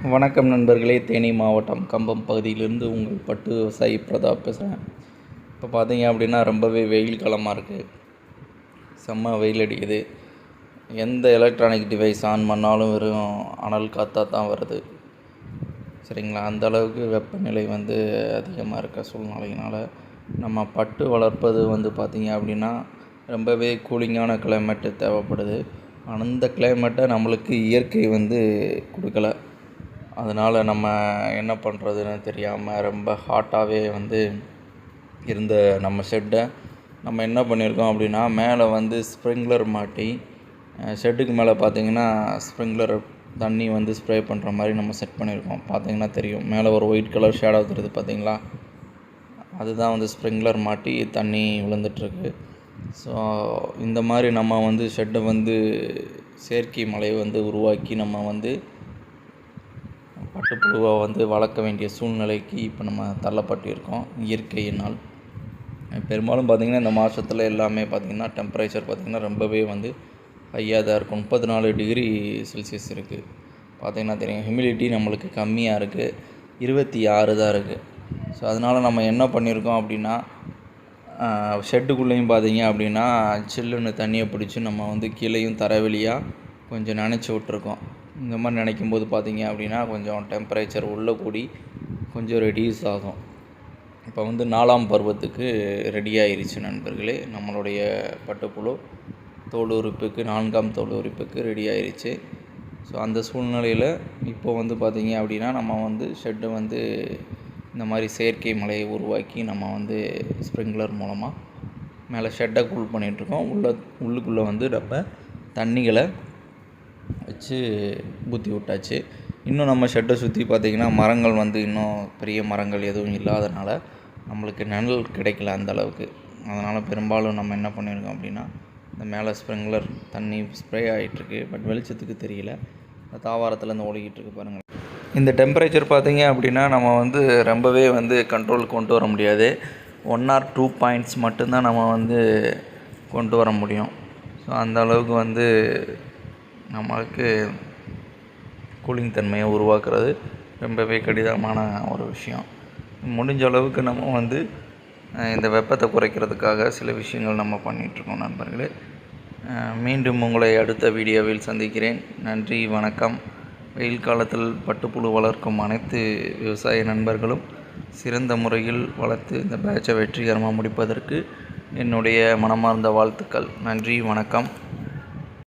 வணக்கம் நண்பர்களே. தேனி மாவட்டம் கம்பம் பகுதியிலிருந்து உங்கள் பட்டு விவசாயி பிரதாப் பேசுகிறேன். இப்போ பார்த்தீங்க அப்படின்னா ரொம்பவே வெயில் காலமாக இருக்குது. செம்ம வெயில் அடிக்குது. எந்த எலக்ட்ரானிக் டிவைஸ் ஆன் பண்ணாலும் வெறும் அனல் காற்றா தான் வருது. சரிங்களா? அந்த அளவுக்கு வெப்பநிலை அதிகமாக இருக்க சூழ்நிலையினால் நம்ம பட்டு வளர்ப்பது பார்த்திங்க அப்படின்னா ரொம்பவே கூலிங்கான கிளைமேட்டு தேவைப்படுது. அந்த கிளைமேட்டை நம்மளுக்கு இயற்கை கொடுக்கல. அதனால் நம்ம என்ன பண்ணுறதுன்னு தெரியாமல் ரொம்ப ஹாட்டாகவே இருந்த நம்ம ஷெட்டை நம்ம என்ன பண்ணியிருக்கோம் அப்படின்னா, மேலே ஸ்ப்ரிங்க்லர் மாட்டி ஷெட்டுக்கு மேலே பார்த்திங்கன்னா ஸ்ப்ரிங்க்லர் தண்ணி ஸ்ப்ரே பண்ணுற மாதிரி நம்ம செட் பண்ணியிருக்கோம். பார்த்திங்கன்னா தெரியும், மேலே ஒரு ஒயிட் கலர் ஷேடோ தெரியுது பார்த்திங்களா, அதுதான் ஸ்ப்ரிங்க்லர் மாட்டி தண்ணி விழுந்துட்டுருக்கு. ஸோ இந்த மாதிரி நம்ம ஷெட்டை செயற்கை மழையை உருவாக்கி நம்ம பட்டுப்புழுவை வளர்க்க வேண்டிய சூழ்நிலைக்கு இப்போ நம்ம தள்ளப்பட்டிருக்கோம் இயற்கையினால். பெரும்பாலும் பார்த்திங்கன்னா இந்த மாதத்தில் எல்லாமே பார்த்திங்கன்னா டெம்பரேச்சர் பார்த்திங்கன்னா ரொம்பவே ஹையாக தான் இருக்கும். 34 டிகிரி செல்சியஸ் இருக்குது. பார்த்திங்கன்னா தெரியும், ஹியூமிடிட்டி நம்மளுக்கு கம்மியாக இருக்குது, 26 தான் இருக்குது. ஸோ அதனால் நம்ம என்ன பண்ணியிருக்கோம் அப்படின்னா, ஷெட்டுக்குள்ளேயும் பார்த்திங்க அப்படின்னா சில்லுன்னு தண்ணியை பிடிச்சி நம்ம கீழேயும் தரைவெளியாக கொஞ்சம் நனைச்சி விட்ருக்கோம். இந்த மாதிரி நினைக்கும்போது பார்த்திங்க அப்படின்னா கொஞ்சம் டெம்பரேச்சர் உள்ளே கூடி கொஞ்சம் ரெடியூஸ் ஆகும். இப்போ 4ஆம் பருவத்துக்கு ரெடி ஆயிடுச்சு நண்பர்களே. நம்மளுடைய பட்டுப்புழு தோல் உரிப்புக்கு 4ஆம் தோல் உரிப்புக்கு ரெடி ஆயிடுச்சு. ஸோ அந்த சூழ்நிலையில் இப்போ பார்த்திங்க அப்படின்னா நம்ம ஷெட்டு இந்த மாதிரி செயற்கை மழையை உருவாக்கி நம்ம ஸ்ப்ரிங்க்லர் மூலமாக மேலே ஷெட்டை கூல் பண்ணிகிட்ருக்கோம். உள்ளுக்குள்ளே நம்ம தண்ணிகளை வச்சு ஊற்றி விட்டாச்சு. இன்னும் நம்ம ஷெட்டை சுற்றி பார்த்திங்கன்னா மரங்கள் இன்னும் பெரிய மரங்கள் எதுவும் இல்லாதனால நம்மளுக்கு நிழல் கிடைக்கல அந்தளவுக்கு. அதனால் பெரும்பாலும் நம்ம என்ன பண்ணியிருக்கோம் அப்படின்னா, இந்த மேலே ஸ்ப்ரிங்க்லர் தண்ணி ஸ்ப்ரே ஆகிட்டுருக்கு. பட் வெளிச்சத்துக்கு தெரியல, இந்த தாவாரத்துலேருந்து ஓடிக்கிட்டுருக்கு பாருங்கள். இந்த டெம்பரேச்சர் பார்த்திங்க அப்படின்னா நம்ம ரொம்பவே கண்ட்ரோல் கொண்டு வர முடியாது. 1 or 2 பாயிண்ட்ஸ் மட்டும்தான் நம்ம கொண்டு வர முடியும். ஸோ அந்த அளவுக்கு நம்மளுக்கு கூலிங் தன்மையை உருவாக்குறது ரொம்பவே கடினமான ஒரு விஷயம். முடிஞ்ச அளவுக்கு நம்ம இந்த வெப்பத்தை குறைக்கிறதுக்காக சில விஷயங்கள் நம்ம பண்ணிகிட்ருக்கோம் நண்பர்களே. மீண்டும் உங்களை அடுத்த வீடியோவில் சந்திக்கிறேன். நன்றி, வணக்கம். வெயில் காலத்தில் பட்டுப்புழு வளர்க்கும் அனைத்து விவசாய நண்பர்களும் சிறந்த முறையில் வளர்த்து இந்த பேட்சை வெற்றிகரமாக முடிப்பதற்கு என்னுடைய மனமார்ந்த வாழ்த்துக்கள். நன்றி, வணக்கம்.